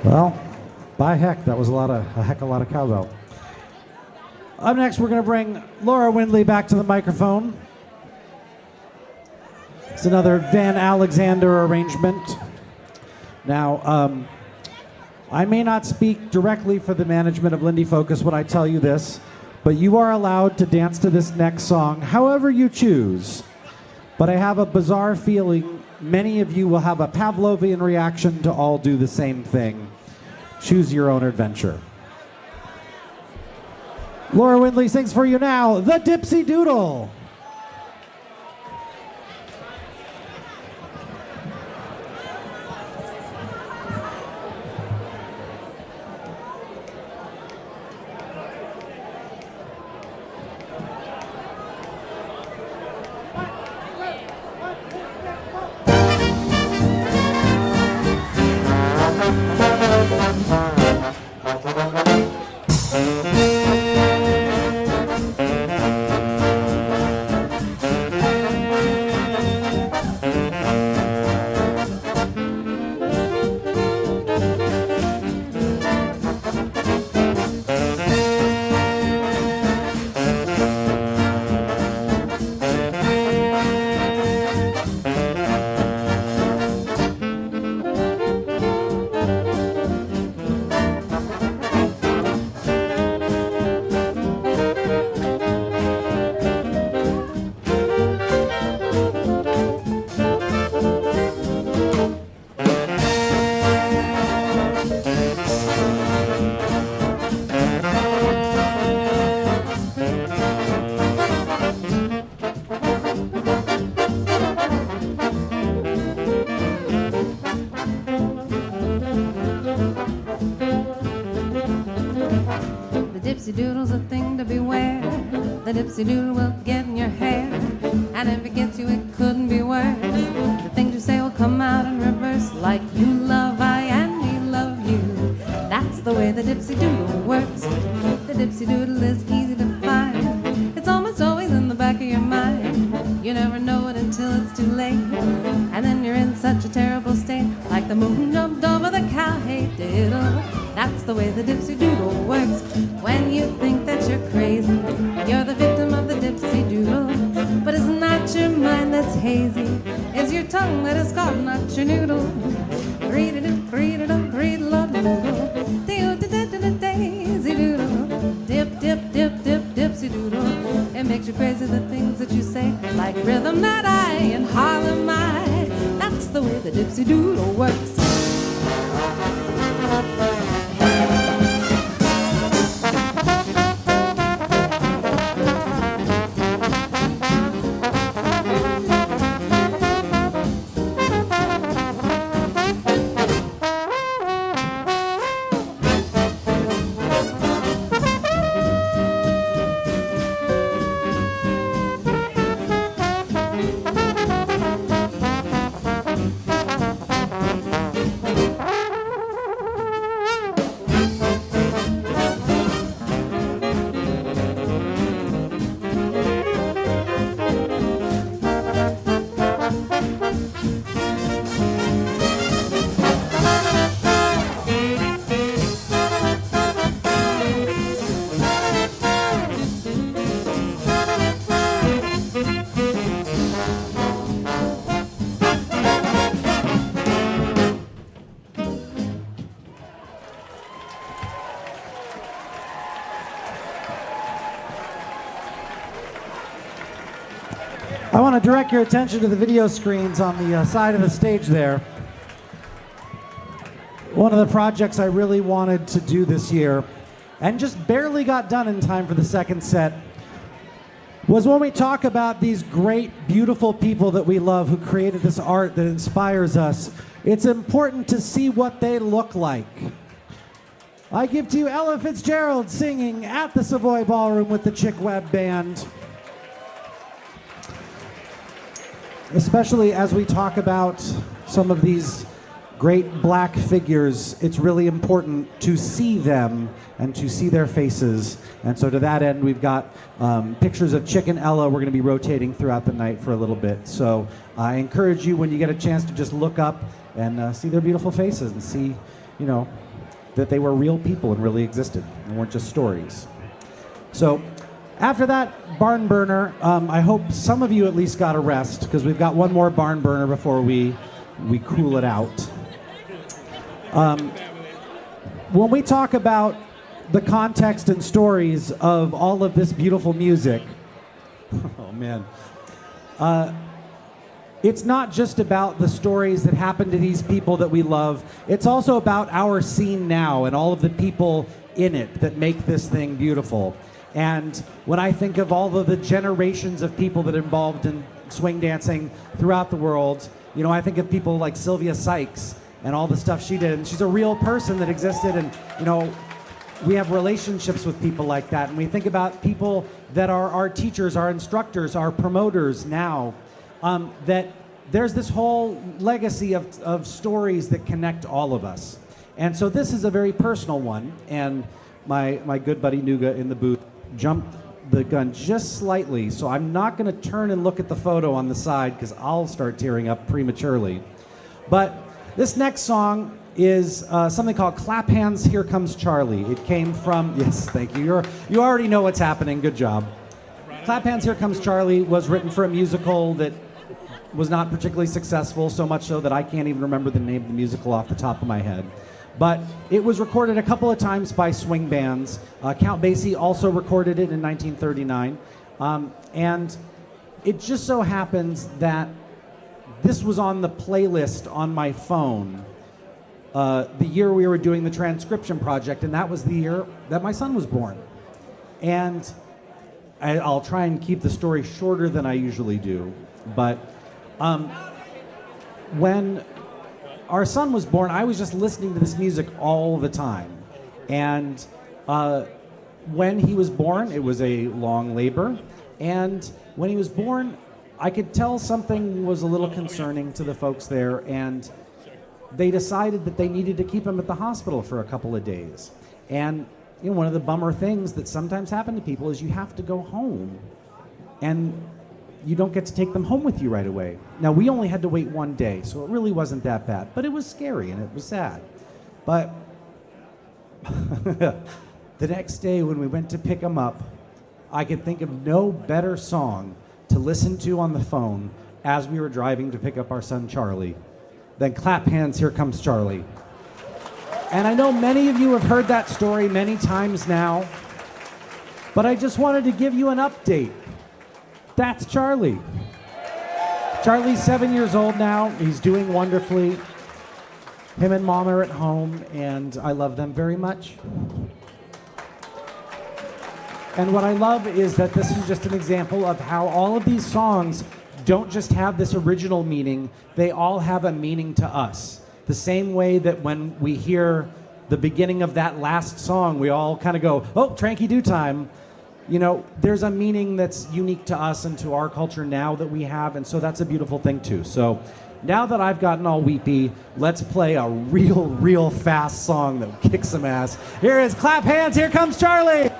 Well, by heck, that was a heck of a lot of cowbell. Up next, we're going to bring Laura Windley back to the microphone. It's another Van Alexander arrangement. Now, I may not speak directly for the management of Lindy Focus when I tell you this, but you are allowed to dance to this next song however you choose. But I have a bizarre feeling many of you will have a Pavlovian reaction to all do the same thing. Choose your own adventure. Laura Windley sings for you now, the Dipsy Doodle. Dipsy Doodle's a thing to beware. The Dipsy Doodle will get in your hair, and if it gets you, it couldn't be worse. The things you say will come out in reverse, like you love I and he love you. That's the way the Dipsy Doodle works. The Dipsy Doodle is easy to find. It's almost always in the back of your mind. You never know it until it's too late, and then you're in such a terrible state, like the moon jumped over the cow. Hey diddle. That's the way the Dipsy Doodle works. When you think that you're crazy, you're the victim of the Dipsy Doodle. But it's not your mind that's hazy, it's your tongue that is caught, not your noodle. Read-a-doo, read-a-doo, read-a-doo, Daisy Doodle. Dip, dip, dip, dip, Dipsy Doodle. It makes you crazy, the things that you say, like rhythm that I in Harlem I. That's the way the Dipsy Doodle works. I want to direct your attention to the video screens on the side of the stage there. One of the projects I really wanted to do this year, and just barely got done in time for the second set, was when we talk about these great, beautiful people that we love who created this art that inspires us. It's important to see what they look like. I give to you Ella Fitzgerald singing at the Savoy Ballroom with the Chick Webb Band. Especially as we talk about some of these great black figures, it's really important to see them and to see their faces. And so to that end, we've got pictures of Chick and Ella we're going to be rotating throughout the night for a little bit. So I encourage you, when you get a chance, to just look up and see their beautiful faces and see, you know, that they were real people and really existed and weren't just stories. So after that barn burner, I hope some of you at least got a rest, because we've got one more barn burner before we cool it out. When we talk about the context and stories of all of this beautiful music, oh man, it's not just about the stories that happen to these people that we love. It's also about our scene now and all of the people in it that make this thing beautiful. And when I think of all of the generations of people that are involved in swing dancing throughout the world, you know, I think of people like Sylvia Sykes and all the stuff she did. And she's a real person that existed. And, you know, we have relationships with people like that. And we think about people that are our teachers, our instructors, our promoters now, that there's this whole legacy of stories that connect all of us. And so this is a very personal one. And my good buddy Nuga in the booth jumped the gun just slightly, so I'm not going to turn and look at the photo on the side because I'll start tearing up prematurely. But this next song is something called Clap Hands, Here Comes Charlie. It came from, yes, thank you. You already know what's happening. Good job. Clap Hands, Here Comes Charlie was written for a musical that was not particularly successful, so much so that I can't even remember the name of the musical off the top of my head. But it was recorded a couple of times by swing bands. Count Basie also recorded it in 1939. And it just so happens that this was on the playlist on my phone the year we were doing the transcription project, and that was the year that my son was born. And I'll try and keep the story shorter than I usually do. But when our son was born, I was just listening to this music all the time. And when he was born, it was a long labor. And when he was born, I could tell something was a little concerning to the folks there. And they decided that they needed to keep him at the hospital for a couple of days. And you know, one of the bummer things that sometimes happen to people is you have to go home. And you don't get to take them home with you right away. Now, we only had to wait one day, so it really wasn't that bad. But it was scary and it was sad. But the next day when we went to pick him up, I could think of no better song to listen to on the phone as we were driving to pick up our son Charlie than Clap Hands, Here Comes Charlie. And I know many of you have heard that story many times now, but I just wanted to give you an update. That's Charlie. Charlie's 7 years old now. He's doing wonderfully. Him and Mom are at home, and I love them very much. And what I love is that this is just an example of how all of these songs don't just have this original meaning, they all have a meaning to us. The same way that when we hear the beginning of that last song, we all kind of go, oh, tranky-doo time. You know, there's a meaning that's unique to us and to our culture now that we have, and so that's a beautiful thing too. So now that I've gotten all weepy, let's play a real fast song that will kick some ass. Here is Clap Hands, Here Comes Charlie!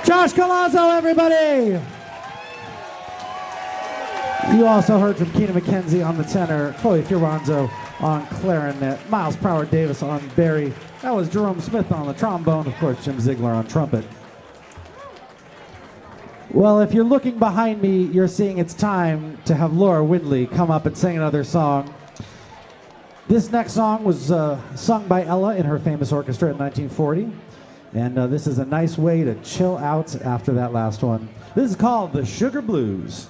Josh Colazzo, everybody! You also heard from Keena McKenzie on the tenor, Chloe Fioranzo on clarinet, Miles Power Davis on Barry. That was Jerome Smith on the trombone, of course, Jim Ziegler on trumpet. Well, if you're looking behind me, you're seeing it's time to have Laura Windley come up and sing another song. This next song was sung by Ella in her famous orchestra in 1940. And this is a nice way to chill out after that last one. This is called the Sugar Blues.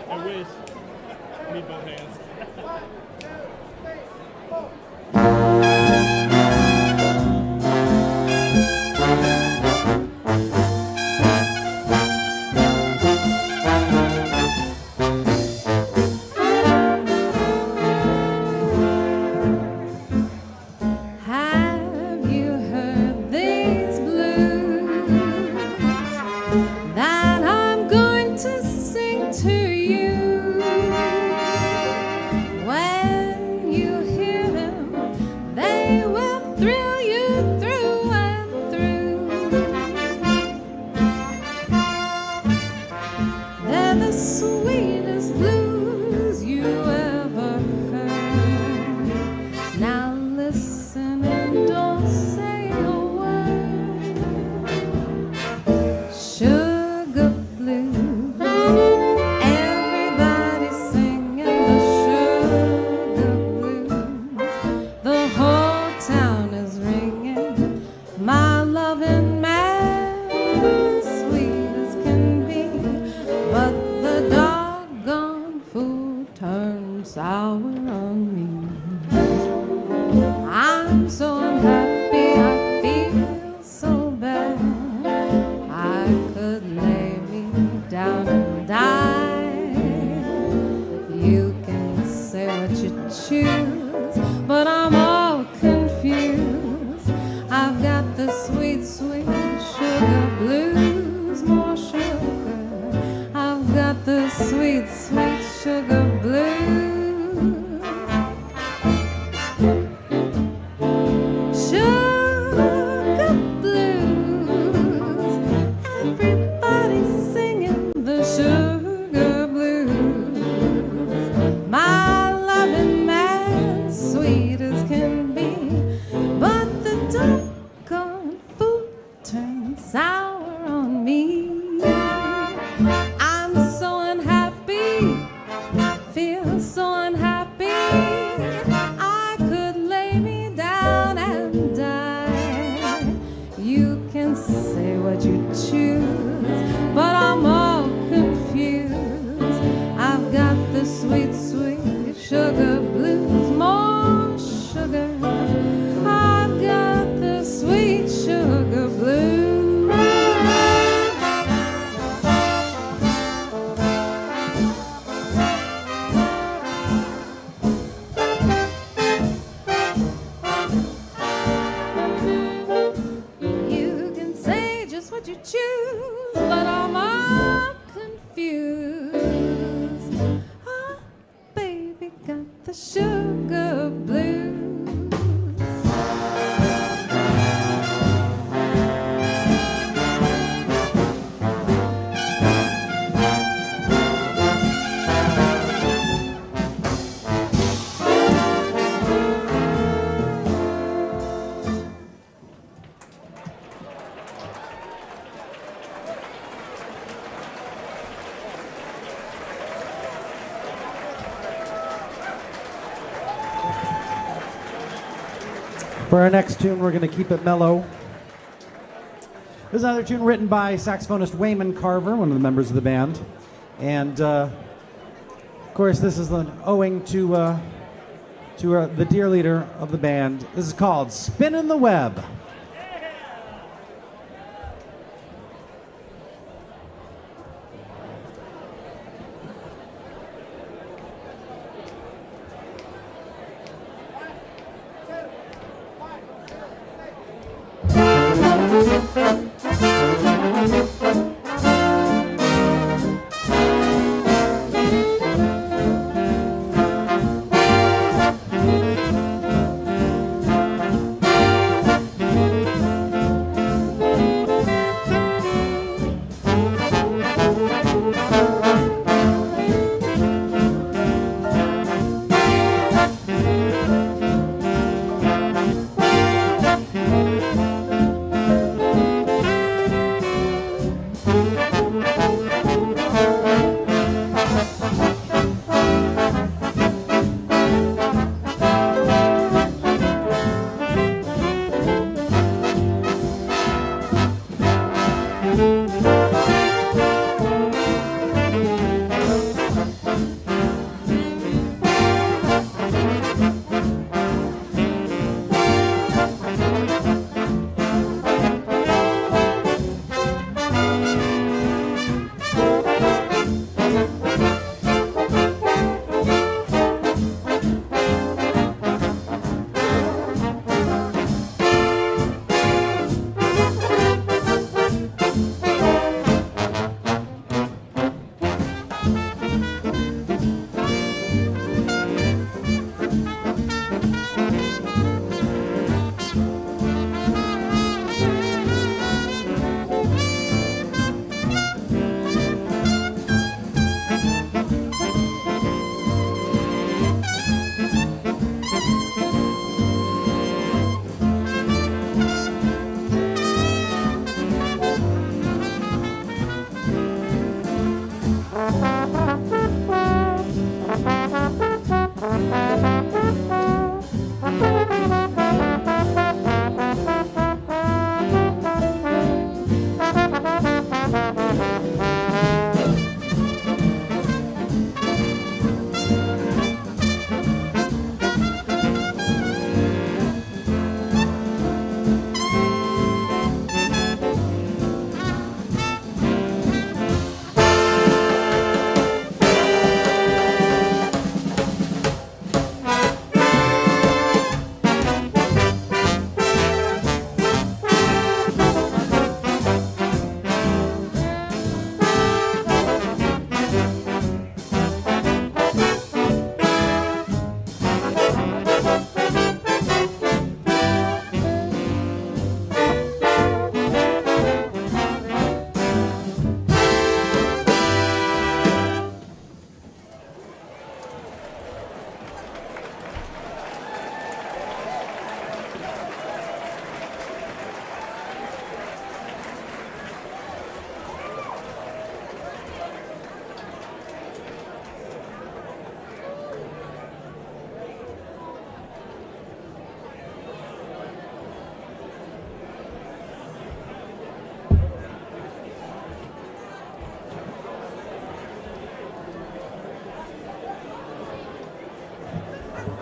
I wish. I need both hands. Have you heard these blues that I'm going to sing to you? When you hear them, they will thrill you through and through. They're the sweetest blues you ever heard. Now listen and don't say a word. Sugar blues. Everybody's singing the sugar blues. The whole town is ringing my loving man, sweet as can be. But the doggone fool turned sour on me. I'm so unhappy, I feel so bad. I could lay me down and die. You can say what you choose, but I'm all confused. I've got the sweet, sweet sugar blues, more sugar. I've got the sweet, sweet sugar blues. Sugar blues. Everybody's singing the sugar blues. My loving man, sweet as can be, but the doggone fool turned sour on me. I'm so unhappy, feel so unhappy. I could lay me down and die. You can say what you choose, but I'm all confused. I've got the sweet, sweet sugar blues, more sugar. I've got the sweet sugar blues. You can say just what you choose, but I'm all confused. Oh, baby, got the sugar blues. For our next tune, we're going to keep it mellow. This is another tune written by saxophonist Wayman Carver, one of the members of the band. And, of course, this is owing to the dear leader of the band. This is called Spinnin' the Web.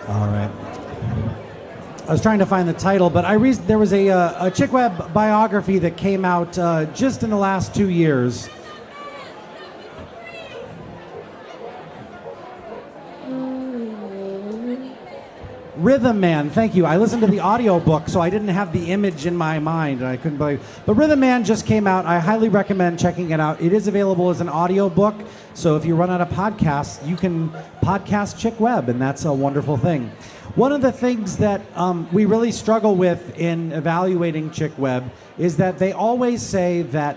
All right. I was trying to find the title, but there was a Chick Webb biography that came out just in the last 2 years. Rhythm Man, thank you. I listened to the audio book, so I didn't have the image in my mind. I couldn't believe. But Rhythm Man just came out. I highly recommend checking it out. It is available as an audio book, so if you run out of podcasts, you can podcast Chick Webb, and that's a wonderful thing. One of the things that we really struggle with in evaluating Chick Webb is that they always say that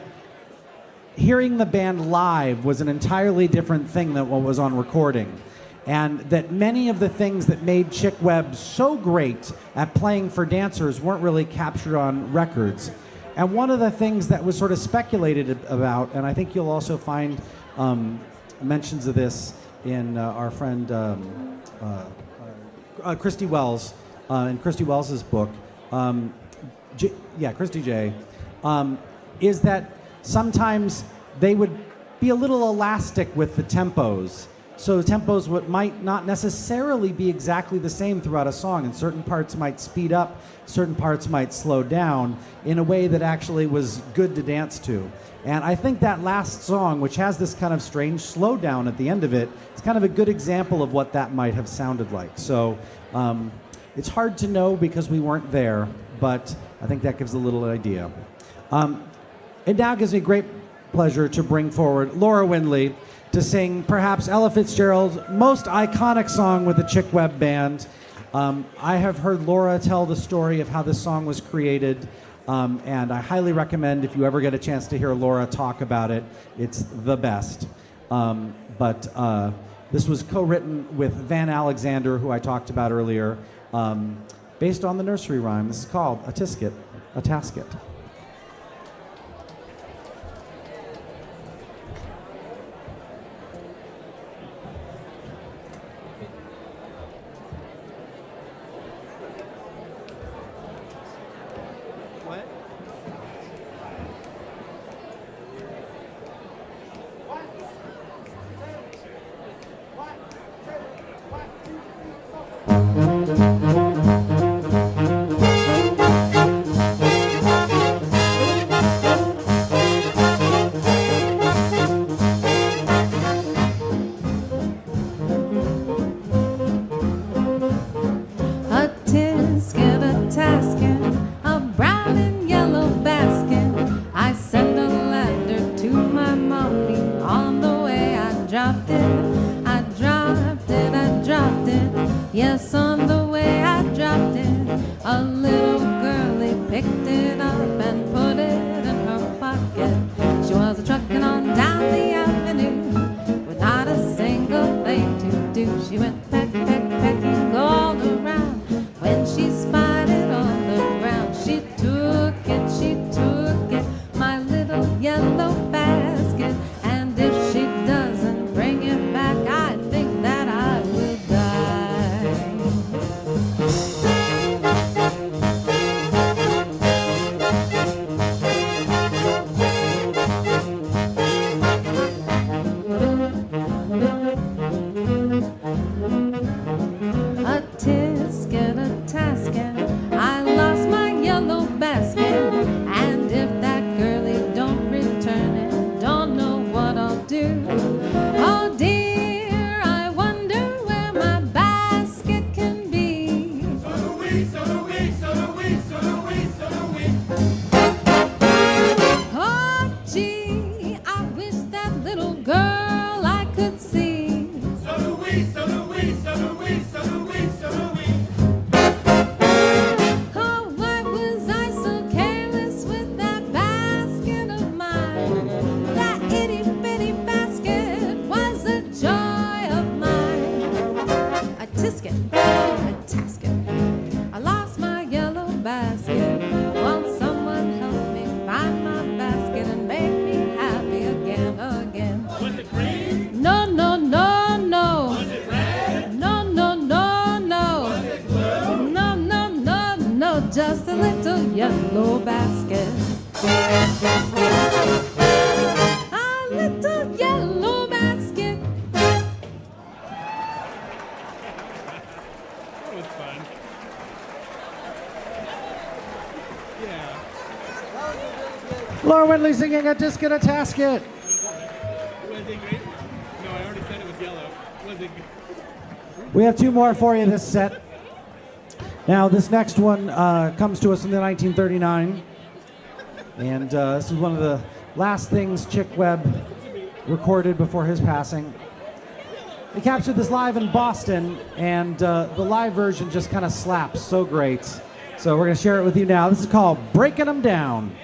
hearing the band live was an entirely different thing than what was on recording. And that many of the things that made Chick Webb so great at playing for dancers weren't really captured on records. And one of the things that was sort of speculated about, and I think you'll also find mentions of this in our friend Christy Wells, in Christy Wells's book, Christy J, is that sometimes they would be a little elastic with the tempos. So the tempos might not necessarily be exactly the same throughout a song, and certain parts might speed up, certain parts might slow down in a way that actually was good to dance to. And I think that last song, which has this kind of strange slowdown at the end of it, it's kind of a good example of what that might have sounded like. So it's hard to know because we weren't there, but I think that gives a little idea. It now gives me great pleasure to bring forward Laura Windley to sing perhaps Ella Fitzgerald's most iconic song with the Chick Webb Band. I have heard Laura tell the story of how this song was created, and I highly recommend if you ever get a chance to hear Laura talk about it. It's the best. But this was co-written with Van Alexander, who I talked about earlier, based on the nursery rhyme. This is called A-Tisket, A-Tasket. A-Tisket, A-Tasket, a brown and yellow basket. I sent a letter to my mommy. On the way I dropped it, I dropped it, I dropped it. Yes, on the way I dropped it. A little girlie picked it up and put it in her pocket. She was trucking on down the avenue with not a single thing to do. She went peck, peck, pecking all around. When she spied it on the ground, she took it, my little yellow basket. And if she doesn't bring it back, I think that I will die. A-Tisket, A-Tasket, I lost my yellow basket. And if that girlie don't return it, don't know what I'll do. Oh dear, I wonder where my basket can be. So do we, so do we, so do we, so do we, so do we. Oh gee, I wish that little girl I could see. So do we, so do we, so do we, so do we, so do we. Oh, why was I so careless with that basket of mine? That itty bitty basket was the joy of mine. A-Tisket, A-Tasket, I lost my yellow basket. Won't someone help me find my basket and make me happy again, again? Was it green? No, no, no, no. Was it red? No, no, no, no. Was it blue? No, no, no, no, just a little yellow basket. A little yellow basket. That was fun. Yeah. Laura Windley singing A-Tisket, A-Tasket. Was it green? No, I already said it was yellow. Was it green? We have two more for you this set. Now, this next one comes to us in the 1939. And this is one of the last things Chick Webb recorded before his passing. He captured this live in Boston, and the live version just kind of slaps so great. So we're going to share it with you now. This is called Breaking 'Em Down.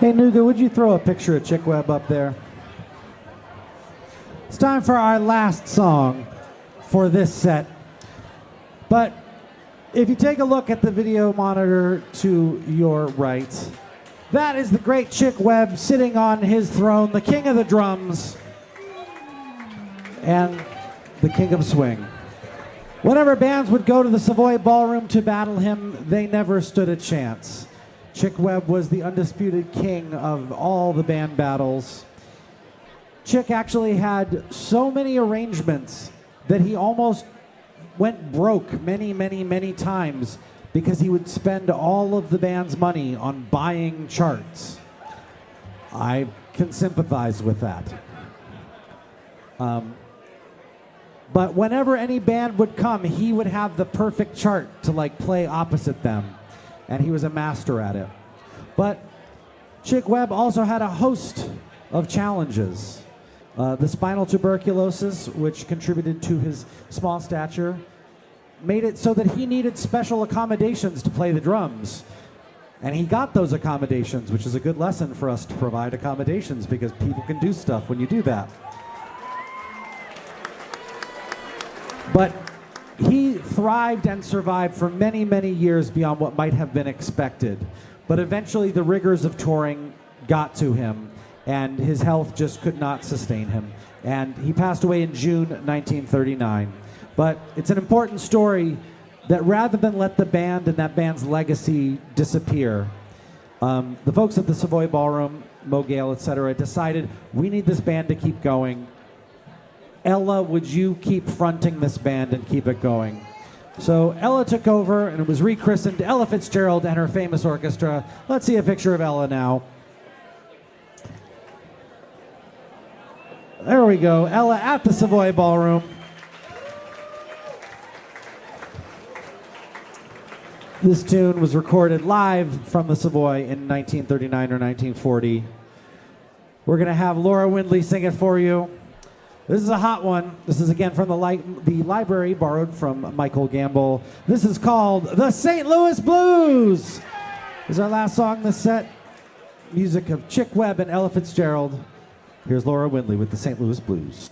Hey, Nuga, would you throw a picture of Chick Webb up there? It's time for our last song for this set. But if you take a look at the video monitor to your right, that is the great Chick Webb sitting on his throne, the king of the drums and the king of swing. Whenever bands would go to the Savoy Ballroom to battle him, they never stood a chance. Chick Webb was the undisputed king of all the band battles. Chick actually had so many arrangements that he almost went broke many times because he would spend all of the band's money on buying charts. I can sympathize with that. But whenever any band would come, he would have the perfect chart to like play opposite them. And he was a master at it. But Chick Webb also had a host of challenges. The spinal tuberculosis, which contributed to his small stature, made it so that he needed special accommodations to play the drums. And he got those accommodations, which is a good lesson for us to provide accommodations because people can do stuff when you do that. But he thrived and survived for many years beyond what might have been expected. But eventually the rigors of touring got to him, and his health just could not sustain him. And he passed away in June 1939. But it's an important story that rather than let the band and that band's legacy disappear, the folks at the Savoy Ballroom, Mo Gale, etc., decided we need this band to keep going. Ella, would you keep fronting this band and keep it going? So Ella took over, and it was rechristened Ella Fitzgerald and her famous orchestra. Let's see a picture of Ella now. There we go, Ella at the Savoy Ballroom. This tune was recorded live from the Savoy in 1939 or 1940. We're going to have Laura Windley sing it for you. This is a hot one. This is again from the library, borrowed from Michael Gamble. This is called The St. Louis Blues. This is our last song in the set. Music of Chick Webb and Ella Fitzgerald. Here's Laura Windley with The St. Louis Blues.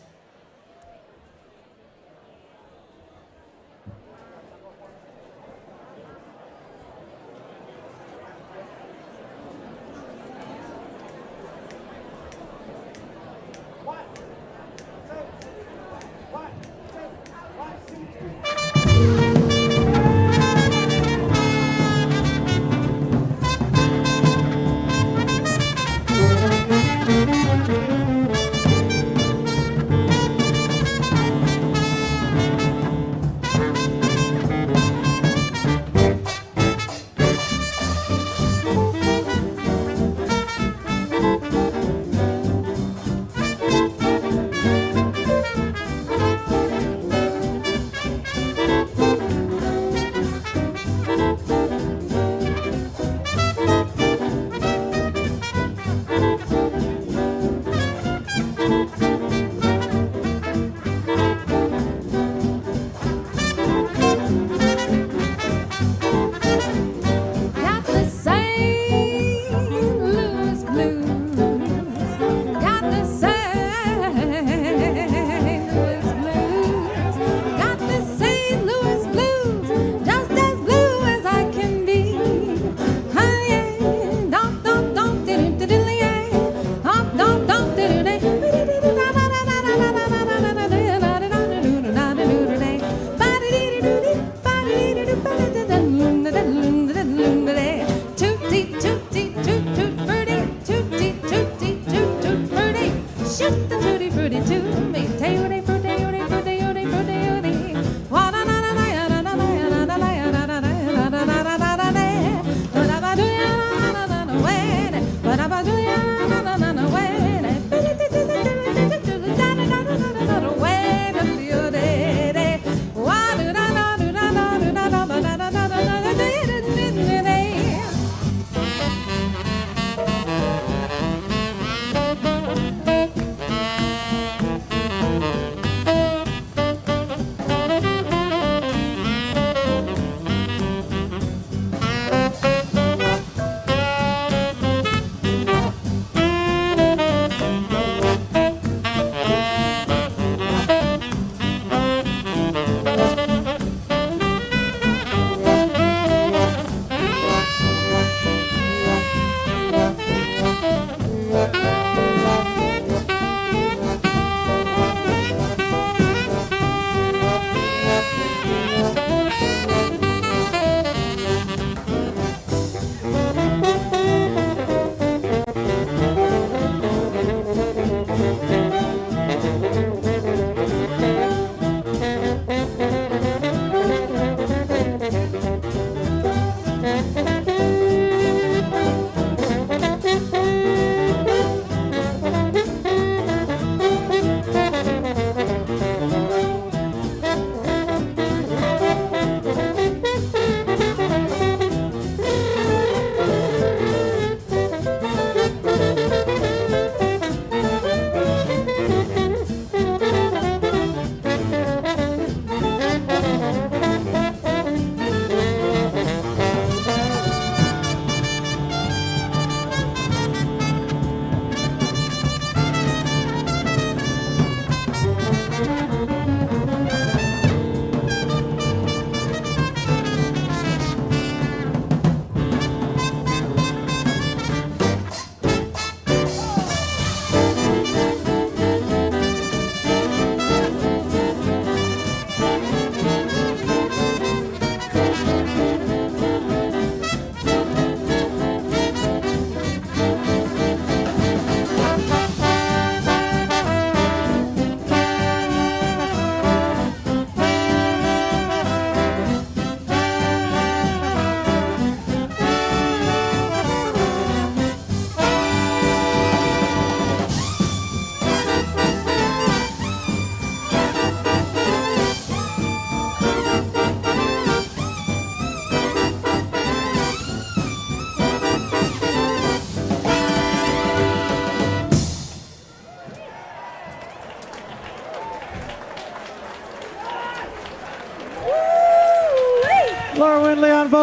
Toot, toot, toot, toot, toot.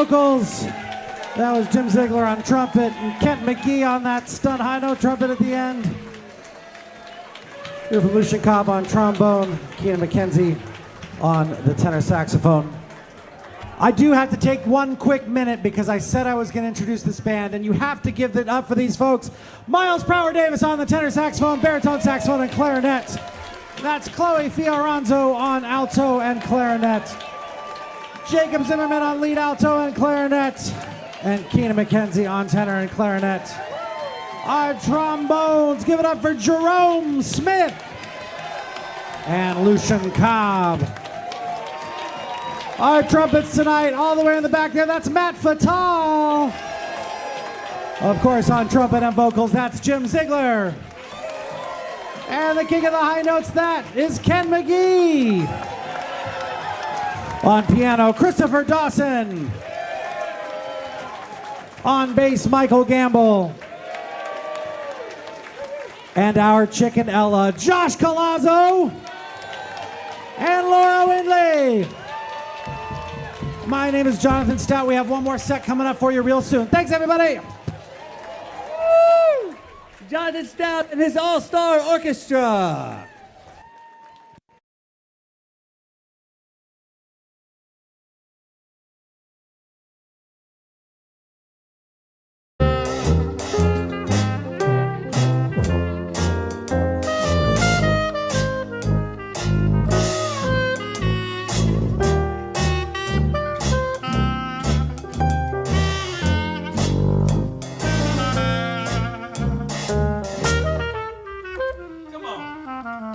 vocals. That was Jim Ziegler on trumpet and Kent McGee on that stunned high note trumpet at the end. We have Lucian Cobb on trombone, Keenan McKenzie on the tenor saxophone. I do have to take one quick minute because I said I was going to introduce this band, and you have to give it up for these folks. Miles Prower Davis on the tenor saxophone, baritone saxophone, and clarinet. That's Chloe Fioranzo on alto and clarinet. Jacob Zimmerman on lead alto and clarinet. And Keenan McKenzie on tenor and clarinet. Our trombones, give it up for Jerome Smith and Lucian Cobb. Our trumpets tonight, all the way in the back there, that's Matt Fatal. Of course, on trumpet and vocals, that's Jim Ziegler. And the king of the high notes, that is Ken McGee. On piano, Christopher Dawson. On bass, Michael Gamble. And our chicken Ella, Josh Colazzo. And Laura Windley. My name is Jonathan Stout. We have one more set coming up for you real soon. Thanks, everybody. Woo! Jonathan Stout and his all-star orchestra. Come on.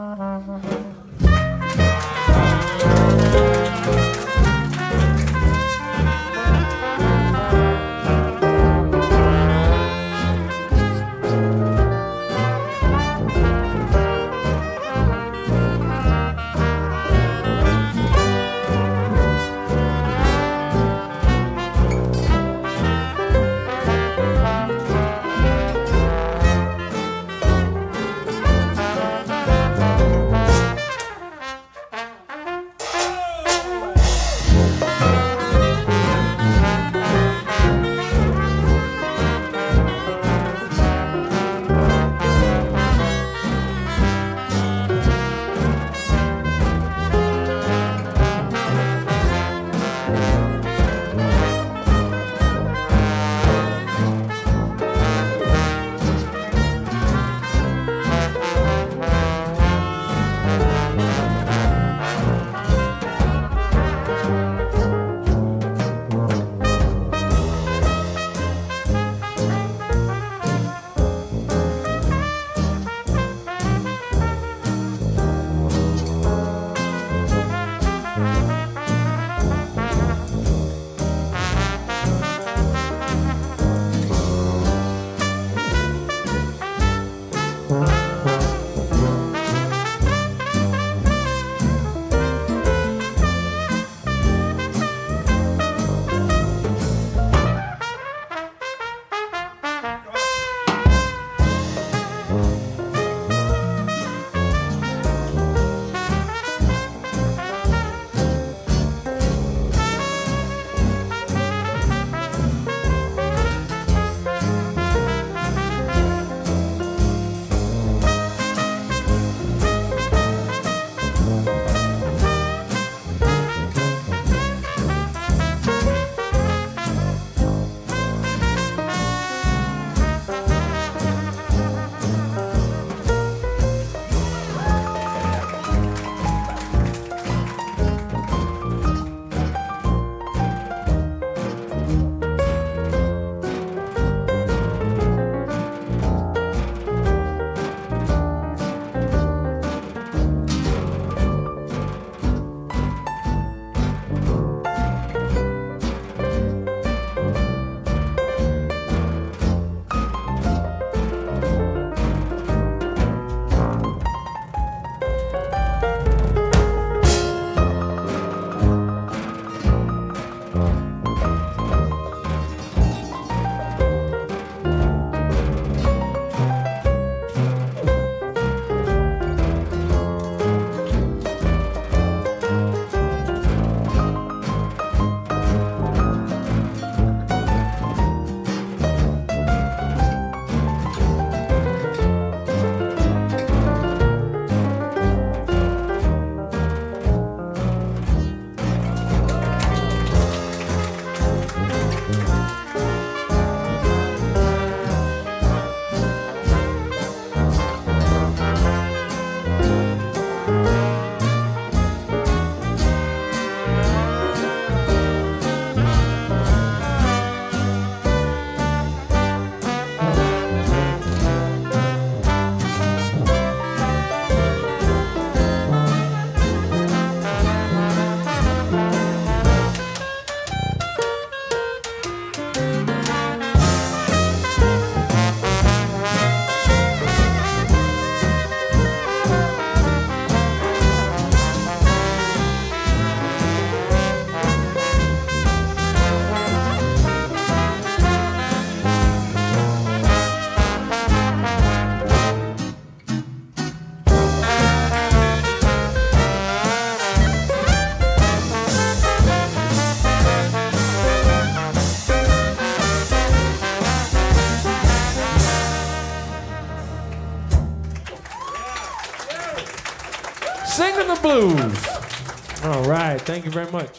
singing the blues. All right, thank you very much.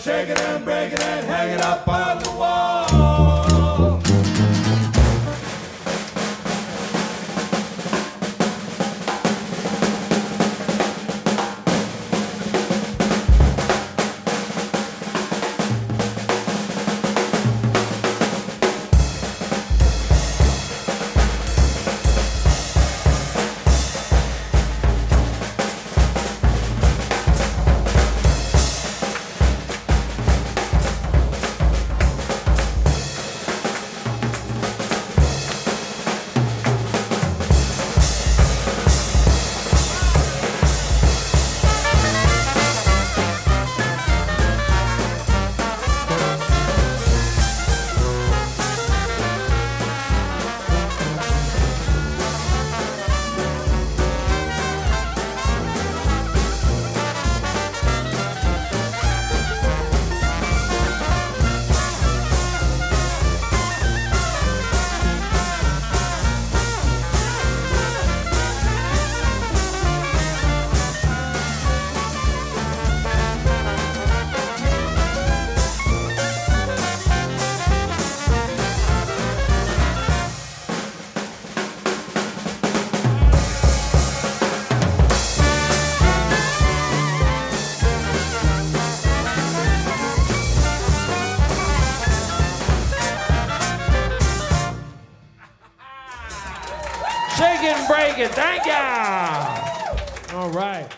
shake it and break it and hang it up on the wall. Shake it and break it. Thank ya. All right.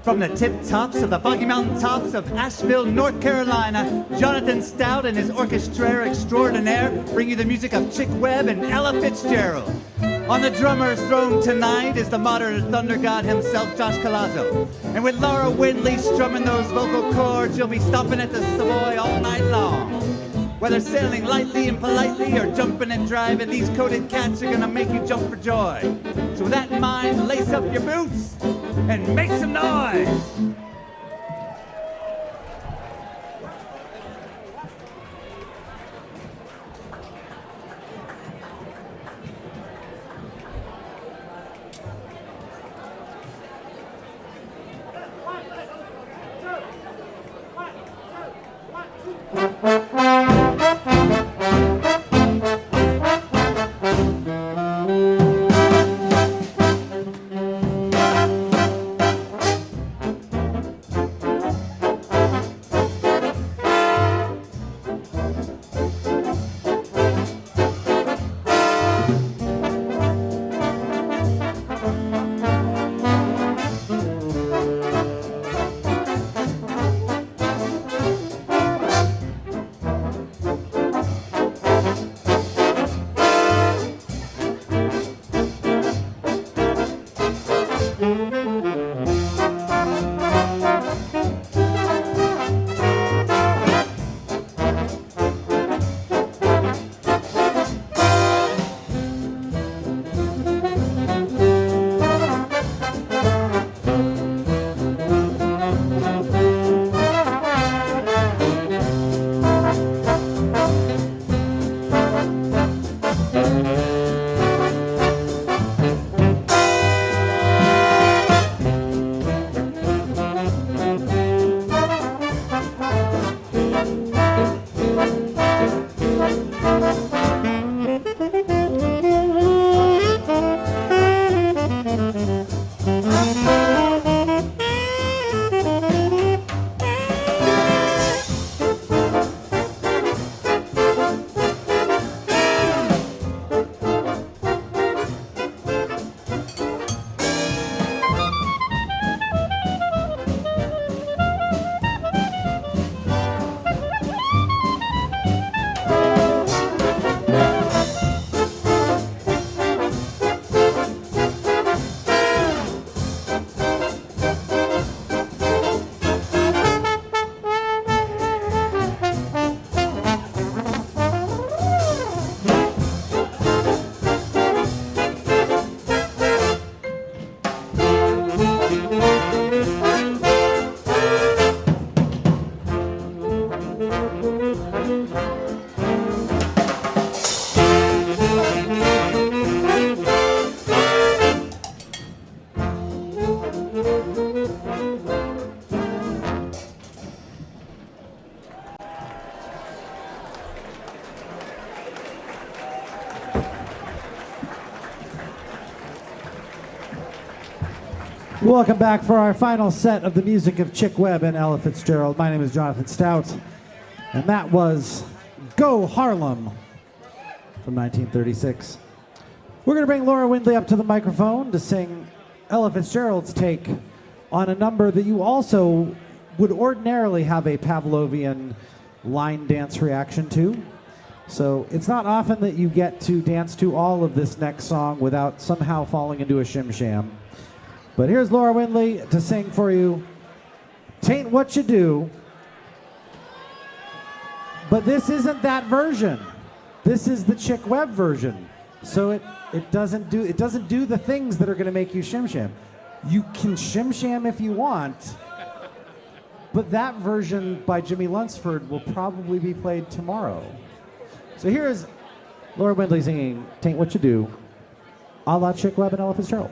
From the tip-tops of the Foggy Mountain tops of Asheville, North Carolina, Jonathan Stout and his orchestraire extraordinaire bring you the music of Chick Webb and Ella Fitzgerald. On the drummer's throne tonight is the modern thunder god himself, Josh Colazzo. And with Laura Windley strumming those vocal chords, you'll be stomping at the Savoy all night long. Whether sailing lightly and politely or jumping and driving, these coated cats are gonna make you jump for joy. So with that in mind, lace up your boots and make some noise. Welcome back for our final set of the music of Chick Webb and Ella Fitzgerald. My name is Jonathan Stout, and that was Go Harlem from 1936. We're going to bring Laura Windley up to the microphone to sing Ella Fitzgerald's take on a number that you also would ordinarily have a Pavlovian line dance reaction to. So it's not often that you get to dance to all of this next song without somehow falling into a shim sham. But here's Laura Windley to sing for you Tain't What You Do. But this isn't that version. This is the Chick Webb version. So it doesn't do the things that are going to make you shim sham. You can shim sham if you want, but that version by Jimmy Lunsford will probably be played tomorrow. So here's Laura Windley singing Tain't What You Do, a la Chick Webb and Ella Fitzgerald.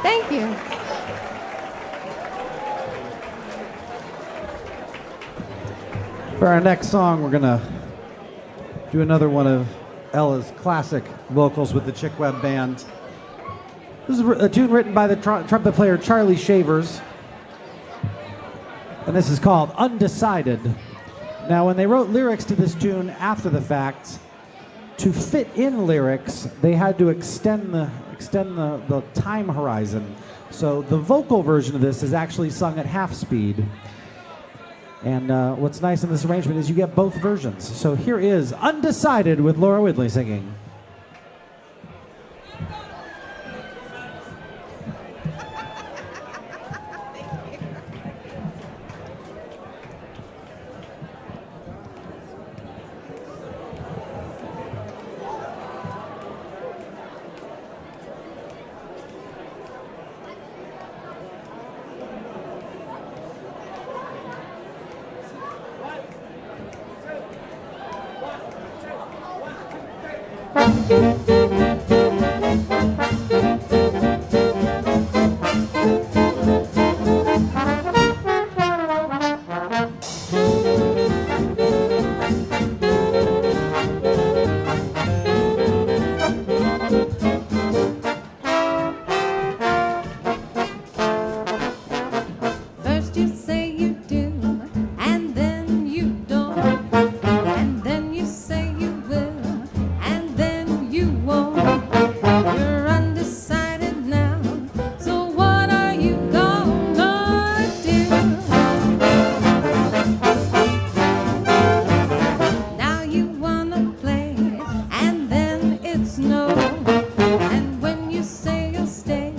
Thank you. For our next song, we're going to do another one of Ella's classic vocals with the Chick Webb Band. This is a tune written by the trumpet player Charlie Shavers, and this is called Undecided. Now, when they wrote lyrics to this tune after the fact, to fit in lyrics, they had to extend the time horizon. So the vocal version of this is actually sung at half speed. And what's nice in this arrangement is you get both versions. So here is Undecided with Laura Whitley singing. First you say you do, and then you don't, and then you say you will, and then you won't. You're undecided now, so what are you gonna do? Now you wanna play, and then it's no, and when you say you'll stay,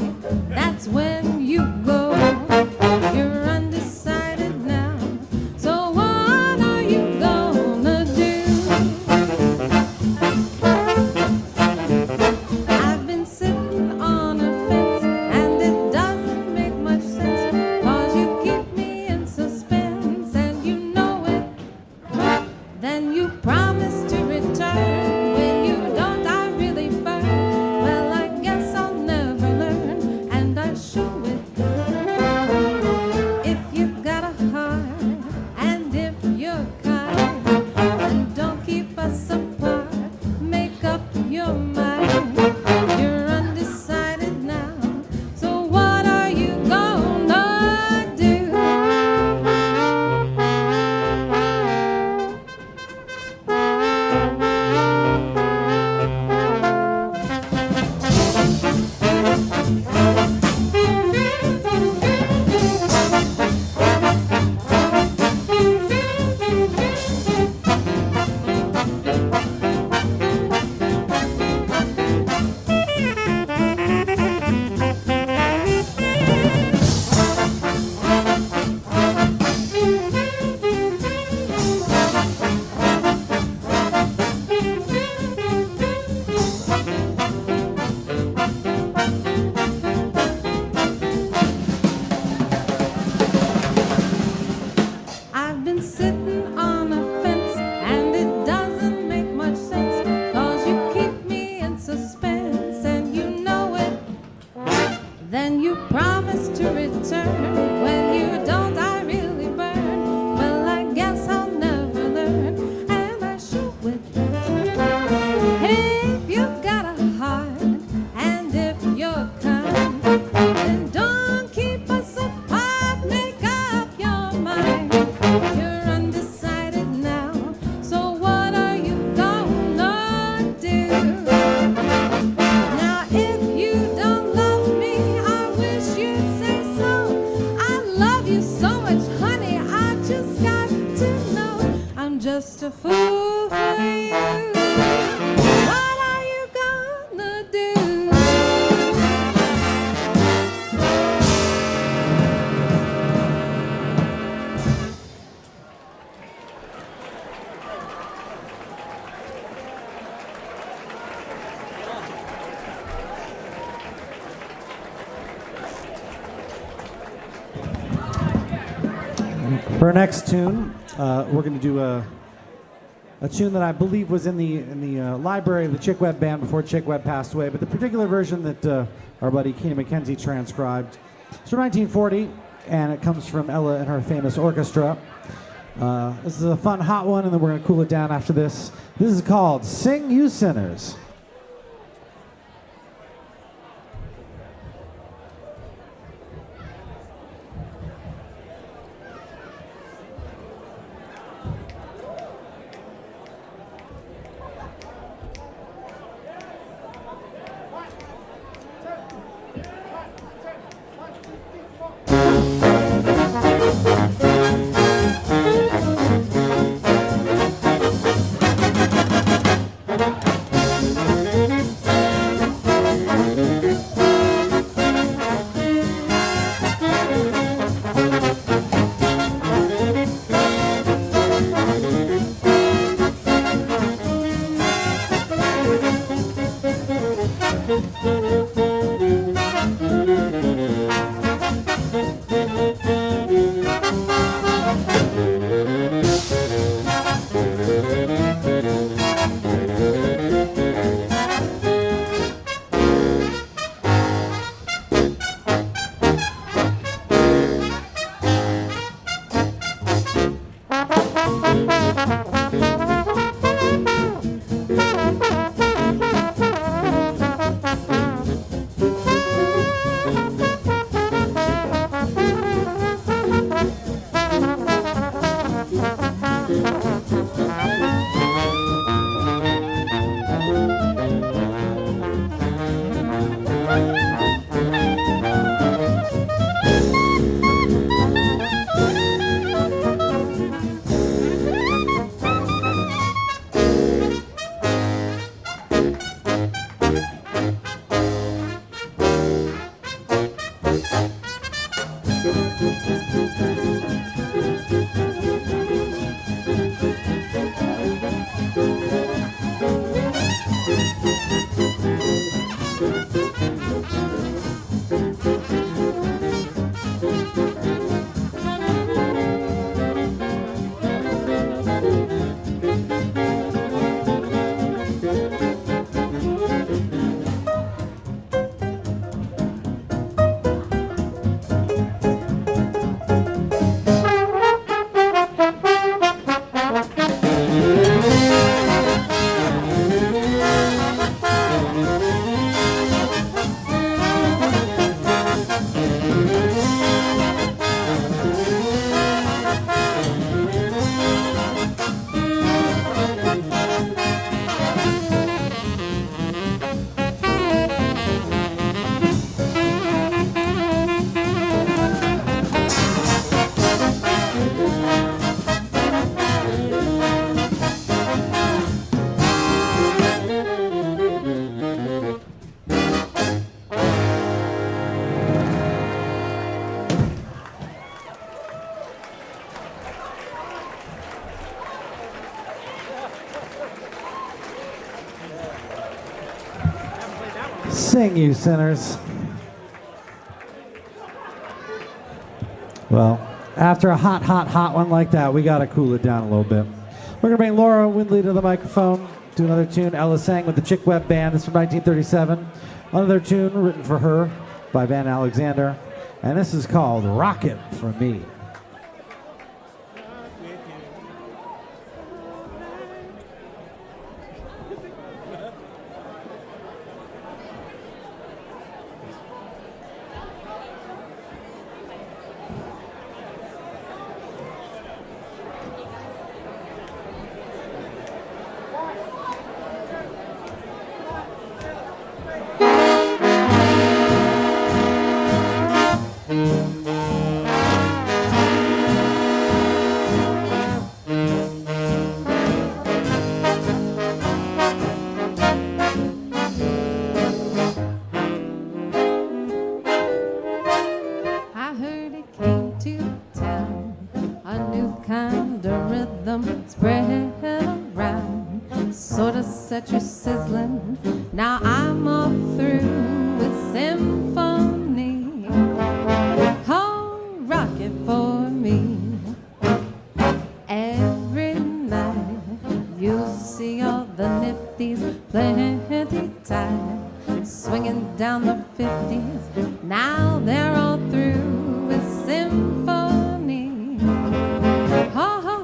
that's when you go. You're undecided now, so what are you gonna do? I've been sitting on a fence, and it doesn't make much sense, 'cause you keep me in suspense, and you know it. Then you promise to return. When you don't, I really burn. Well, I guess I'll never learn, and I show it. If you've got a heart, and if you're kind, then don't keep us apart. Make up your mind. You're undecided now, so what are you gonna do? I've been sitting on a fence, and it doesn't make much sense, 'cause you keep me in suspense, and you know it. Then you promise to return. When you don't, I really burn. Well, I guess I'll never learn, and I show it. If you've got a heart, and if you're kind, then don't keep us apart. Make up your mind. You're undecided now, so what are you gonna do? Now, if you don't love me, I wish you'd say so. I love you so much, honey, I just got to know. I'm just a fool for you. What are you gonna do? For our next tune, we're going to do a tune that I believe was in the library of the Chick Webb Band before Chick Webb passed away, but the particular version that our buddy Keenan McKenzie transcribed. It's from 1940, and it comes from Ella and her famous orchestra. This is a fun, hot one, and then we're going to cool it down after this. This is called Sing You Sinners. Sing, you sinners. Well, after a hot one like that, we got to cool it down a little bit. We're going to bring Laura Windley to the microphone, do another tune. Ella sang with the Chick Webb Band. This is from 1937. Another tune written for her by Van Alexander. And this is called Rocket for Me. Now they're all through with symphony. Ho, ho,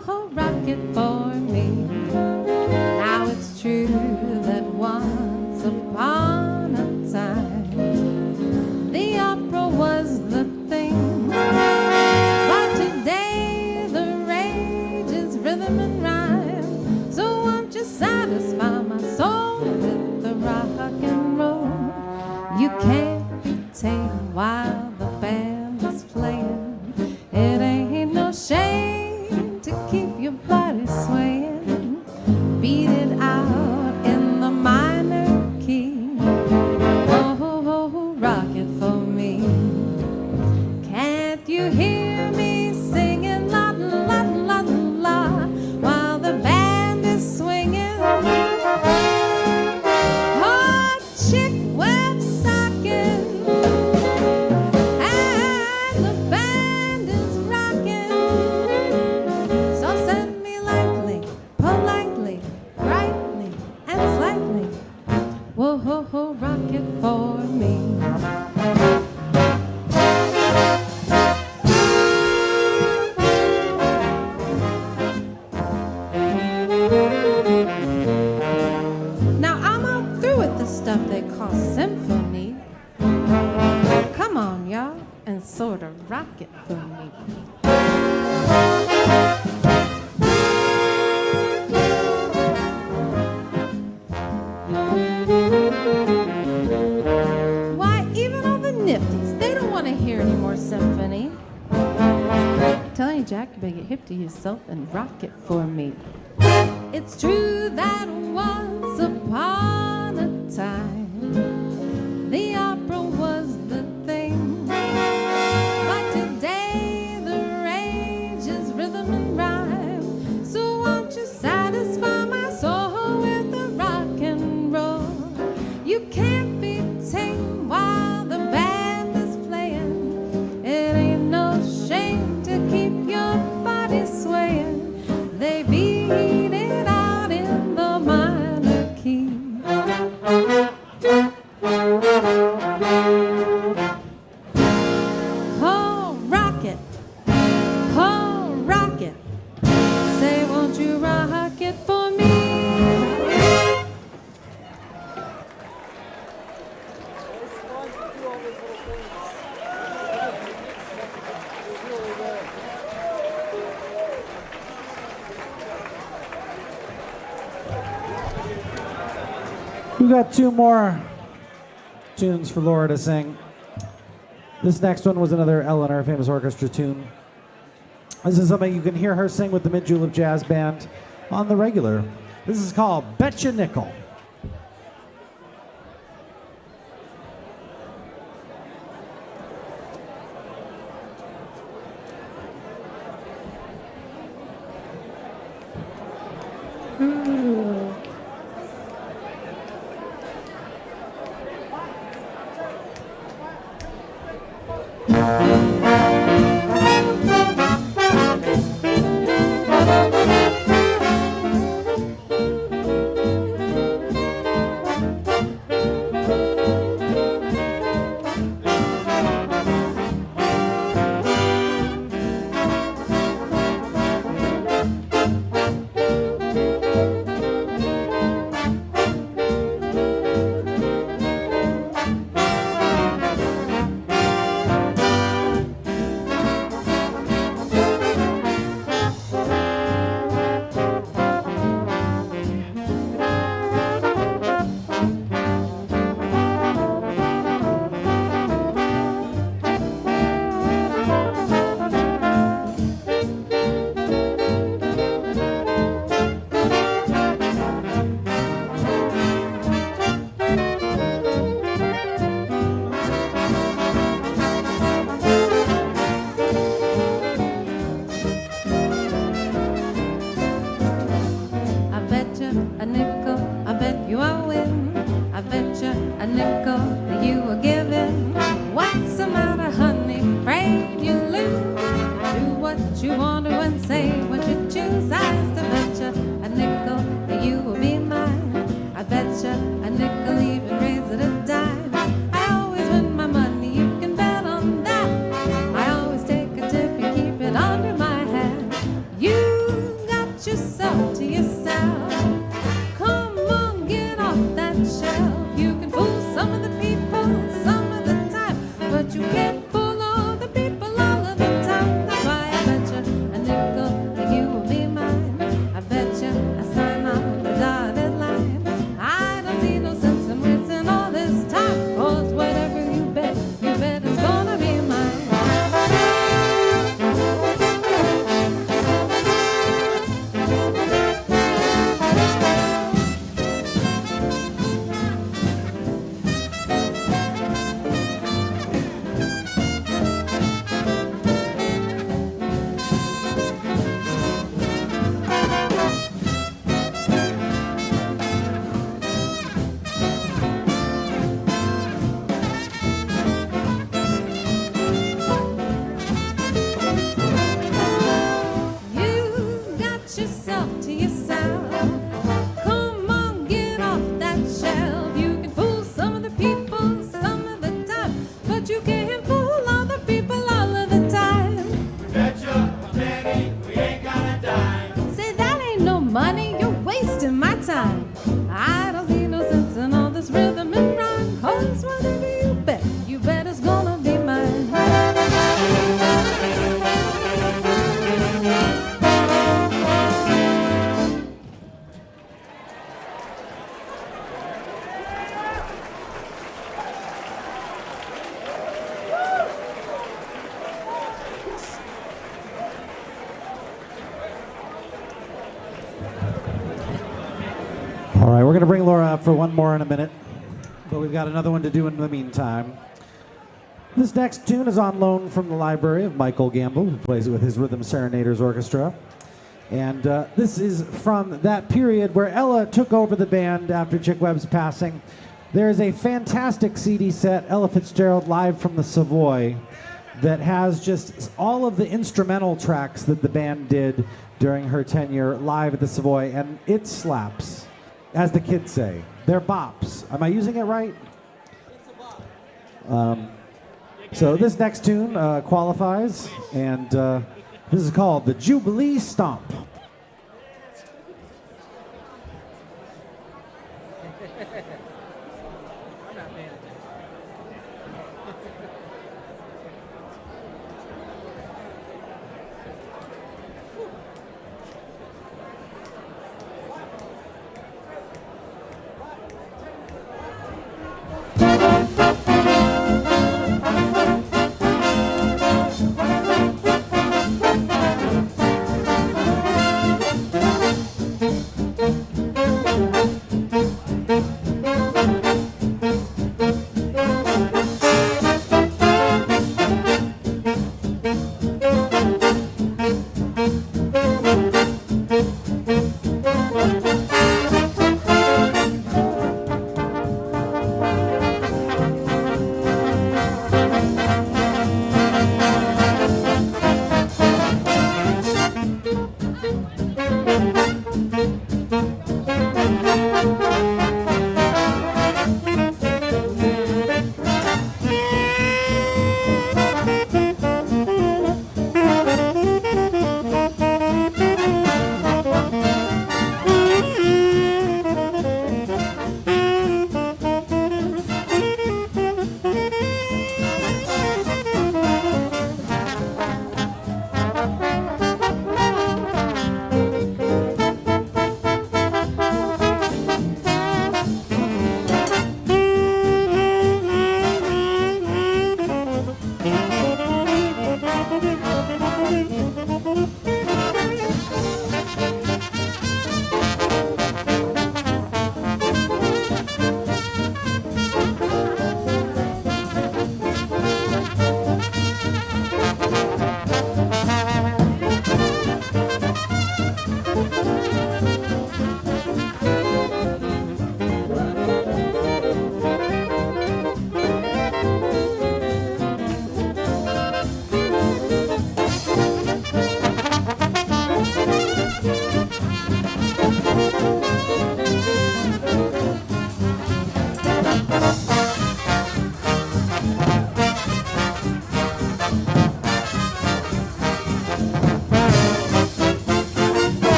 You can't be tamed while the band is playing. It ain't no shame to keep your body swaying. Beat it out in the minor key. Oh, rock it for me. Can't you hear me singing la la la la while the band is swinging? Hot chick web socking and the band is rocking. So send me lightly, politely, brightly, and slightly. Whoa, ho, ho, rock it for me. Now I'm all through with the stuff they call symphony. Come on, y'all, and sort of rock it for me. Why, even all the nifties, they don't want to hear any more symphony. I'm telling you, Jack, you better get hip to yourself and rock it for me. It's true that once upon a time, the opera was the thing. But today the rage is rhythm and rhyme. So won't you satisfy my soul with the rock and roll? You can't be tamed while the band is playing. It ain't no shame to keep your body swaying. They beat it out in the minor key. Oh, rock it. Oh, rock it. Say, won't you rock it for me? We got two more tunes for Laura to sing. This next one was another Eleanor Famous Orchestra tune. This is something you can hear her sing with the Mid Julep Jazz Band on the regular. This is called Betcha Nickel. Cause when going to bring Laura up for one more in a minute, but we've got another one to do in the meantime. This next tune is on loan from the library of Michael Gamble, who plays it with his Rhythm Serenaders Orchestra. And this is from that period where Ella took over the band after Chick Webb's passing. There is a fantastic CD set, Ella Fitzgerald Live from the Savoy, that has just all of the instrumental tracks that the band did during her tenure live at the Savoy, and it slaps, as the kids say. They're bops. Am I using it right? So this next tune qualifies, and this is called the Jubilee Stomp.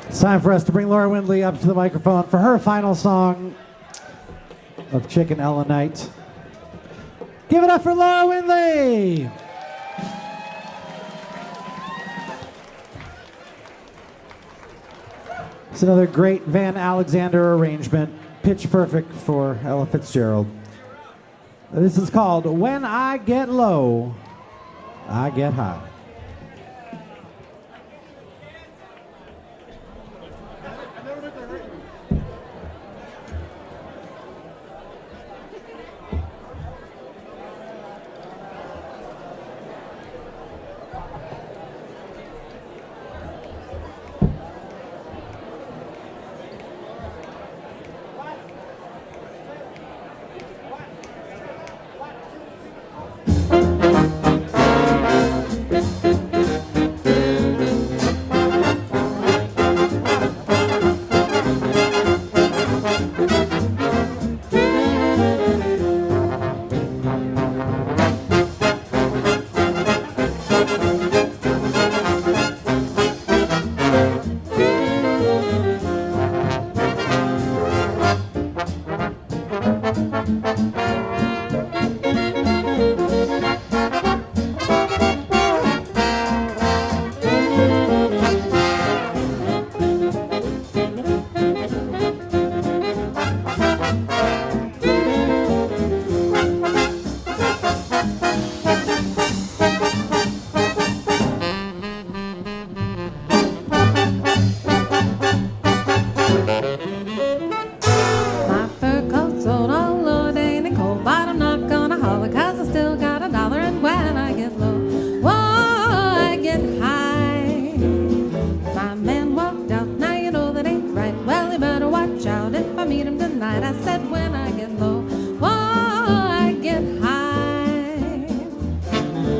It's time for us to bring Laura Windley up to the microphone for her final song of Chicken Ella Night. Give it up for Laura Windley! It's another great Van Alexander arrangement, pitch perfect for Ella Fitzgerald. This is called When I Get Low, I Get High. My fur coat's sold all over day nickel, but I'm not gonna holler 'cause I still got $1. And when I get low, whoa, I get high. My man walked out, now you know that ain't right. Well, you better watch out if I meet him tonight. I said when I get low, whoa, I get high.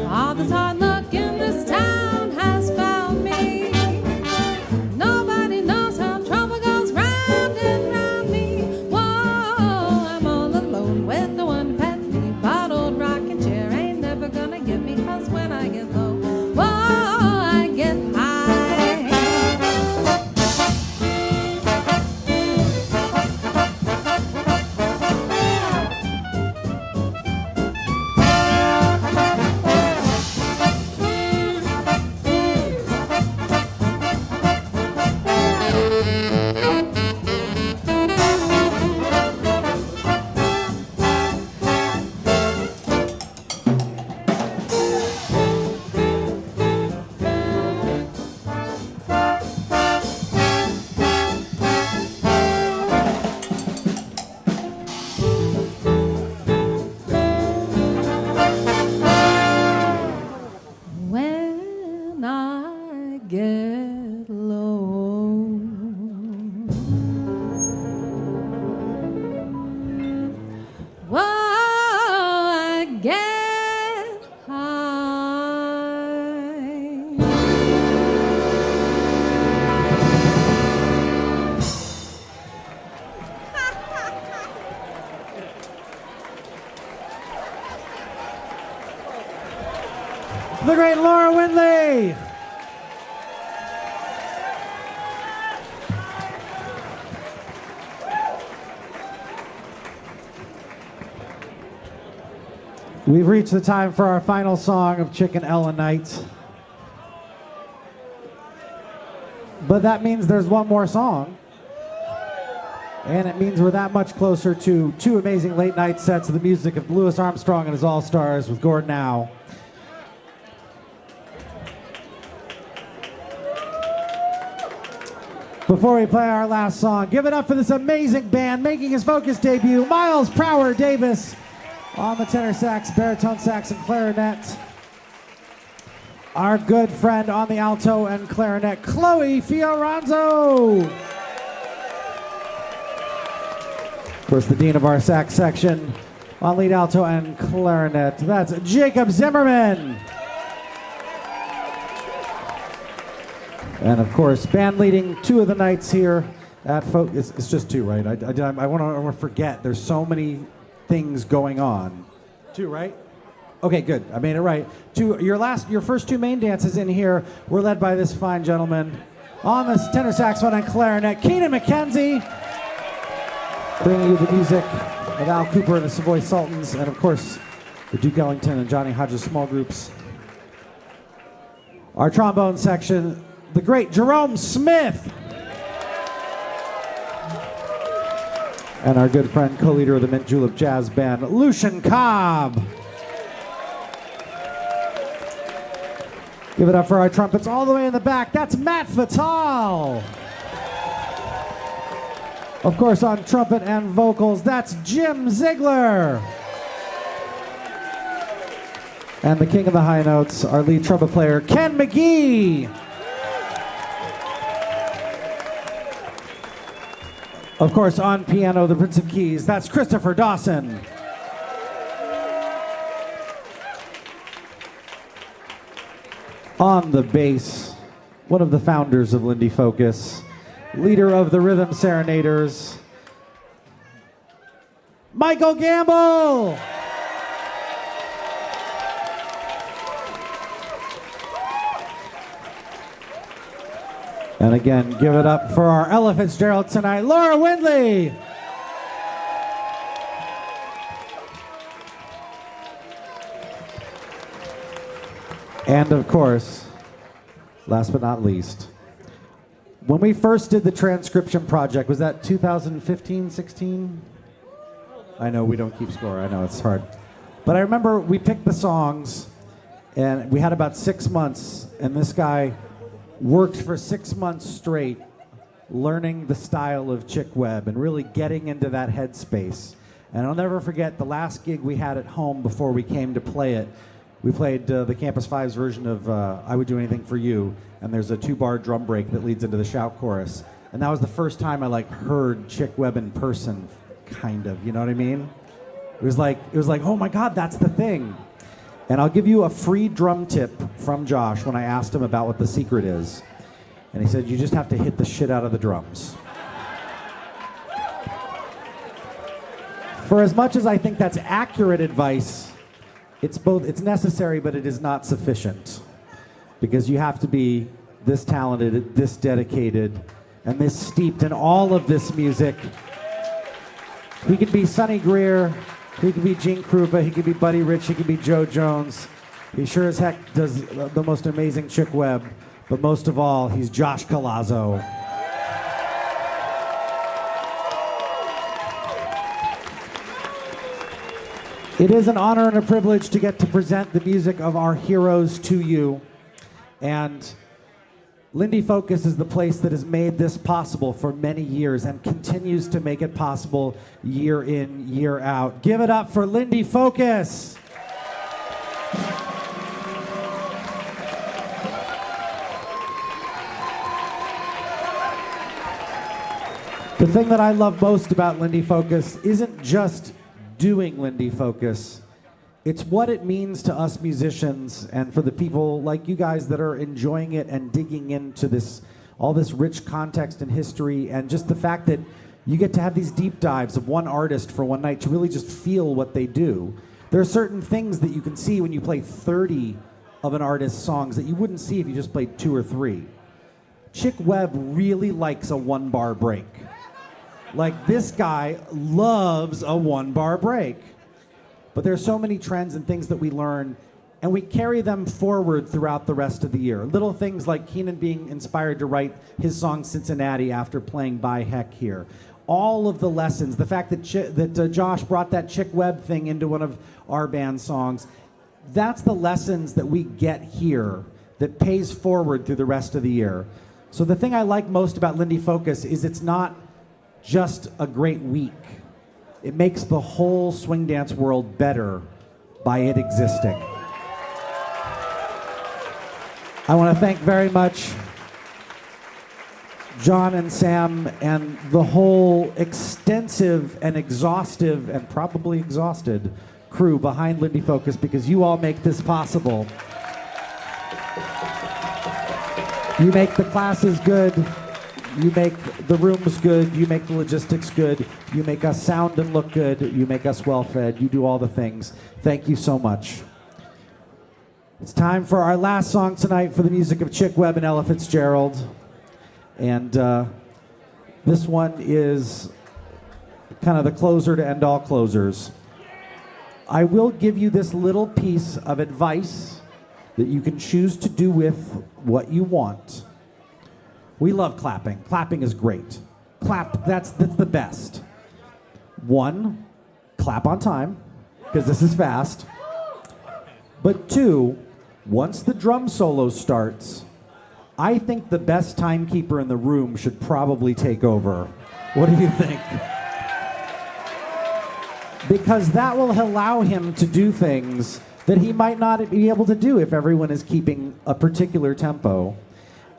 All this hard luck in this town has found me. Nobody knows how trouble goes round and round me. Whoa, I'm all alone with no one pet me. But old rocking chair ain't never gonna get me. 'Cause when I get low, whoa, I get high. When I get low, whoa, I get high. The great Laura Windley. We've reached the time for our final song of Chicken Ellen Night. But that means there's one more song. And it means we're that much closer to two amazing late night sets of the music of Louis Armstrong and his All-Stars with Gordon Howe. Before we play our last song, give it up for this amazing band making his Focus debut, Miles Prower Davis on the tenor sax, baritone sax, and clarinet. Our good friend on the alto and clarinet, Chloe Fioranzo. Of course, the dean of our sax section on lead alto and clarinet, that's Jacob Zimmerman. And of course, band leading two of the nights here at Focus. It's just two, right? I want to forget. There's so many things going on. Two, right? Okay, good. I made it right. Two. Your first two main dances in here were led by this fine gentleman on the tenor saxophone and clarinet, Keenan McKenzie, bringing you the music of Al Cooper and the Savoy Sultans, and of course, the Duke Ellington and Johnny Hodges small groups. Our trombone section, the great Jerome Smith. And our good friend, co-leader of the Mint Julep Jazz Band, Lucian Cobb. Give it up for our trumpets all the way in the back. That's Matt Fatal. Of course, on trumpet and vocals, that's Jim Ziegler. And the king of the high notes, our lead trumpet player, Ken McGee. Of course, on piano, the Prince of Keys, that's Christopher Dawson. On the bass, one of the founders of Lindy Focus, leader of the Rhythm Serenaders, Michael Gamble. And again, give it up for our Ella Fitzgerald tonight, Laura Windley. And of course, last but not least, when we first did the transcription project, was that 2015, 16? I know we don't keep score, I know it's hard. But I remember we picked the songs, and we had about 6 months, and this guy worked for 6 months straight learning the style of Chick Webb and really getting into that headspace. And I'll never forget the last gig we had at home before we came to play it. We played the Campus 5's version of I Would Do Anything For You, and there's a 2-bar drum break that leads into the shout chorus. And that was the first time I heard Chick Webb in person, kind of, you know what I mean? It was like, oh my God, that's the thing. And I'll give you a free drum tip from Josh when I asked him about what the secret is. And he said, you just have to hit the shit out of the drums. For as much as I think that's accurate advice, it's necessary, but it is not sufficient. Because you have to be this talented, this dedicated, and this steeped in all of this music. He could be Sonny Greer, he could be Gene Krupa, he could be Buddy Rich, he could be Joe Jones. He sure as heck does the most amazing Chick Webb, but most of all, he's Josh Colazzo. It is an honor and a privilege to get to present the music of our heroes to you. And Lindy Focus is the place that has made this possible for many years and continues to make it possible year in, year out. Give it up for Lindy Focus. The thing that I love most about Lindy Focus isn't just doing Lindy Focus. It's what it means to us musicians and for the people like you guys that are enjoying it and digging into this, all this rich context and history, and just the fact that you get to have these deep dives of one artist for one night to really just feel what they do. There are certain things that you can see when you play 30 of an artist's songs that you wouldn't see if you just played 2 or 3. Chick Webb really likes a 1-bar break. Like, this guy loves a 1-bar break. But there's so many trends and things that we learn, and we carry them forward throughout the rest of the year. Little things like Keenan being inspired to write his song Cincinnati after playing By Heck here. All of the lessons, the fact that Josh brought that Chick Webb thing into one of our band songs, that's the lessons that we get here that pays forward through the rest of the year. So the thing I like most about Lindy Focus is it's not just a great week. It makes the whole swing dance world better by it existing. I want to thank very much John and Sam and the whole extensive and exhaustive and probably exhausted crew behind Lindy Focus, because you all make this possible. You make the classes good. You make the rooms good, you make the logistics good, you make us sound and look good, you make us well-fed, you do all the things. Thank you so much. It's time for our last song tonight for the music of Chick Webb and Ella Fitzgerald. And this one is kind of the closer to end all closers. I will give you this little piece of advice that you can choose to do with what you want. We love clapping. Clapping is great. Clap, that's the best. one, clap on time, because this is fast. But two, once the drum solo starts, I think the best timekeeper in the room should probably take over. What do you think? Because that will allow him to do things that he might not be able to do if everyone is keeping a particular tempo.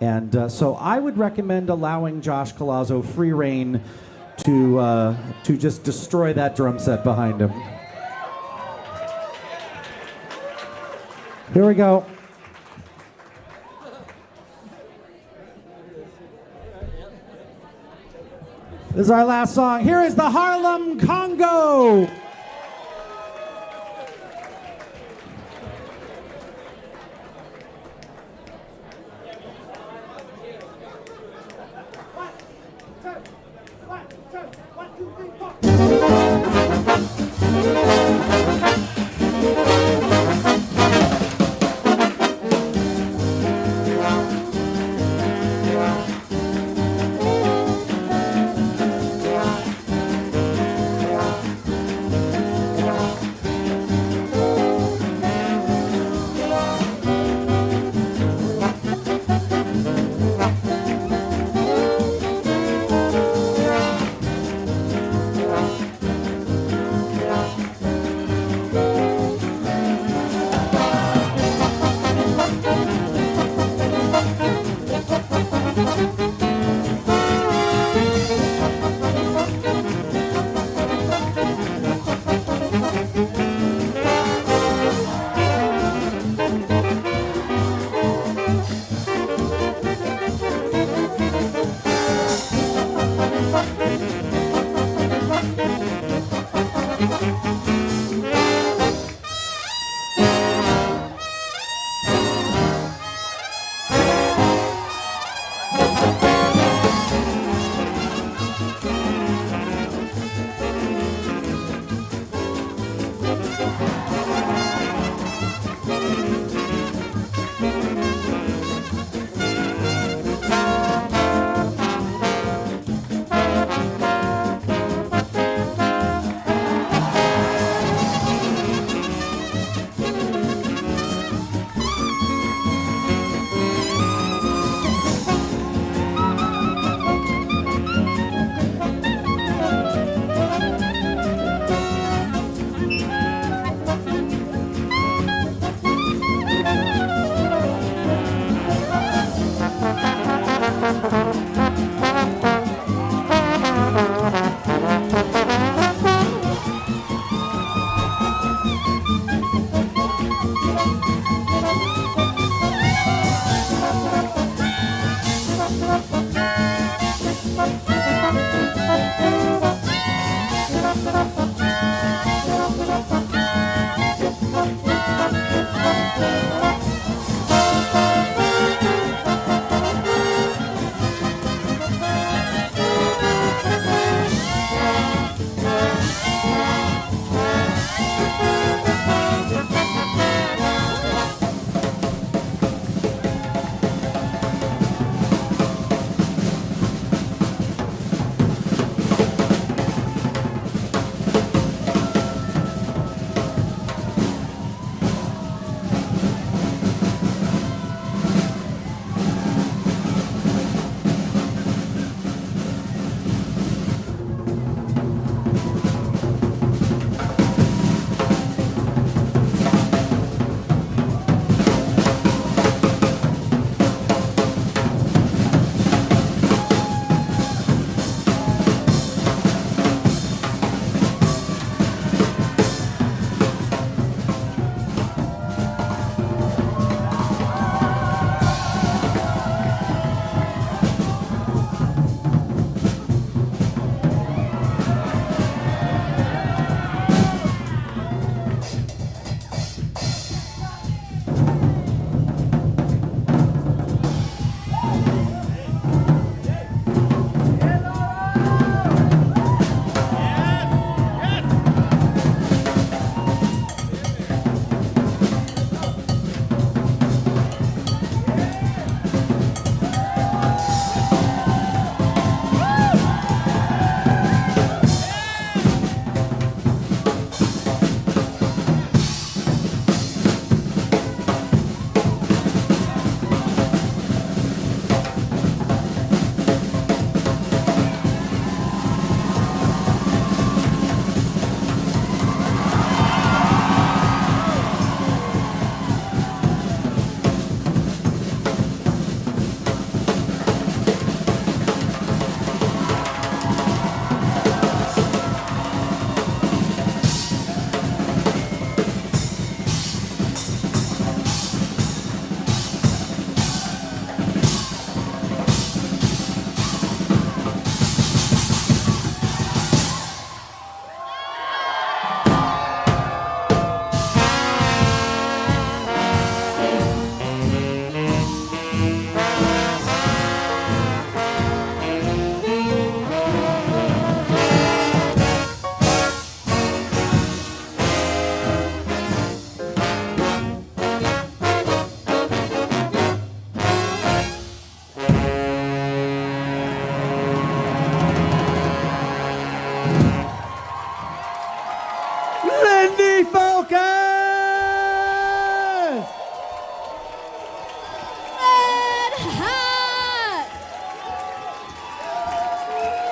And so I would recommend allowing Josh Colazzo free reign to just destroy that drum set behind him. Here we go. This is our last song. Here is the Harlem Kongo.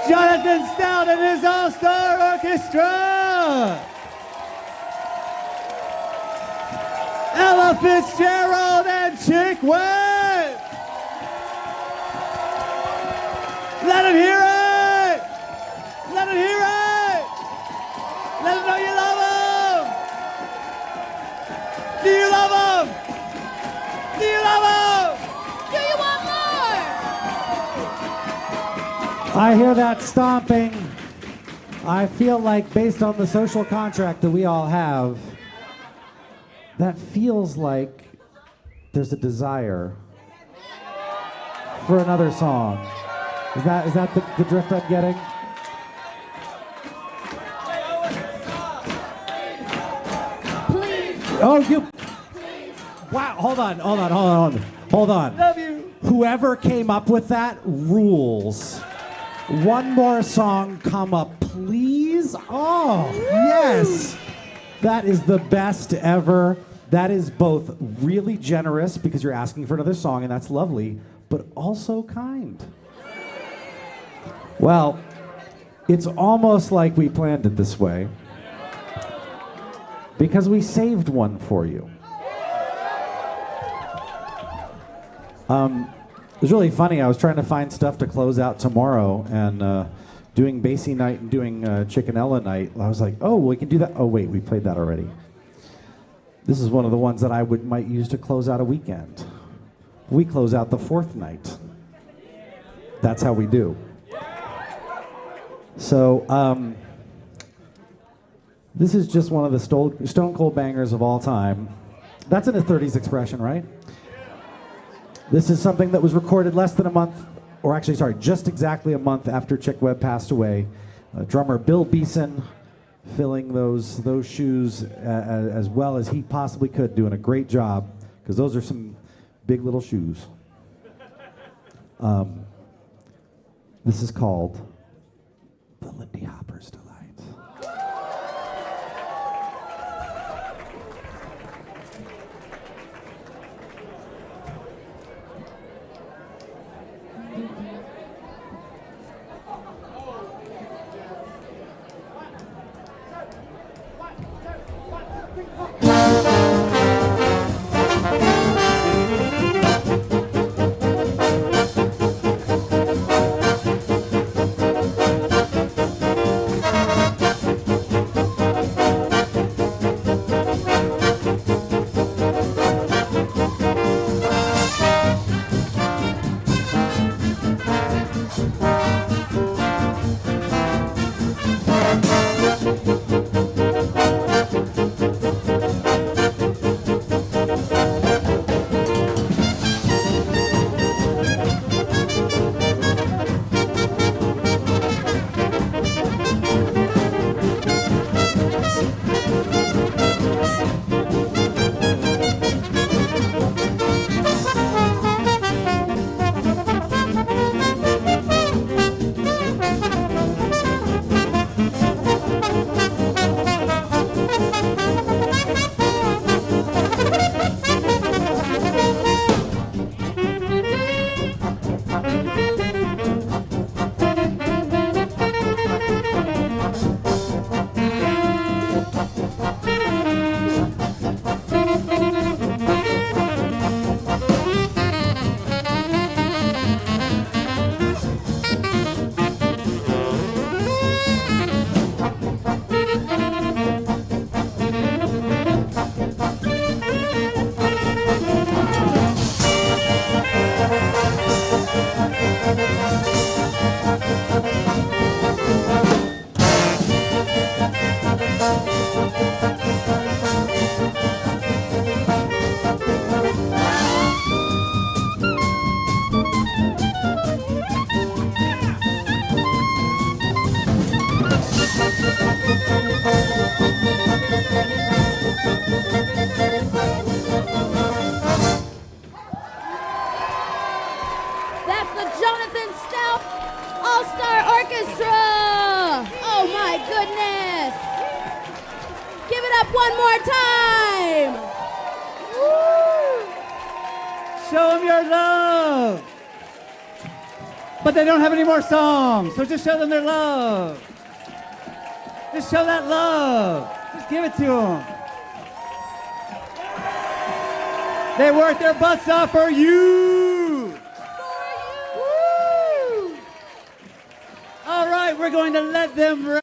Jonathan Stout and his all-star orchestra. Ella Fitzgerald and Chick Webb. Let him hear it. Let him hear it. Let him know you love him. Do you love him? Do you love him? Do you want more? I hear that stomping. I feel like, based on the social contract that we all have, that feels like there's a desire for another song. Is that the drift I'm getting? Please. Oh, you. Wow, hold on. Love you. Whoever came up with that rules. One more song come up, please. Oh, yes. That is the best ever. That is both really generous because you're asking for another song, and that's lovely, but also kind. Well, it's almost like we planned it this way because we saved one for you. It was really funny. I was trying to find stuff to close out tomorrow, and doing Basie night and doing Chickenella night. I was like, oh, we can do that. Oh, wait, we played that already. This is one of the ones that I might use to close out a weekend. We close out the fourth night. That's how we do. So this is just one of the stone cold bangers of all time. That's in a 30s expression, right? This is something that was recorded less than a month, or actually, sorry, just exactly a month after Chick Webb passed away. Drummer Bill Beeson filling those shoes as well as he possibly could, doing a great job, because those are some big little shoes. This is called The Lindy Hopper's Delight. One more time. Show them your love. but they don't have any more songs. So just show them their love. Just show that love. Just give it to them. They work their butts off for you. Woo! All right, we're going to let them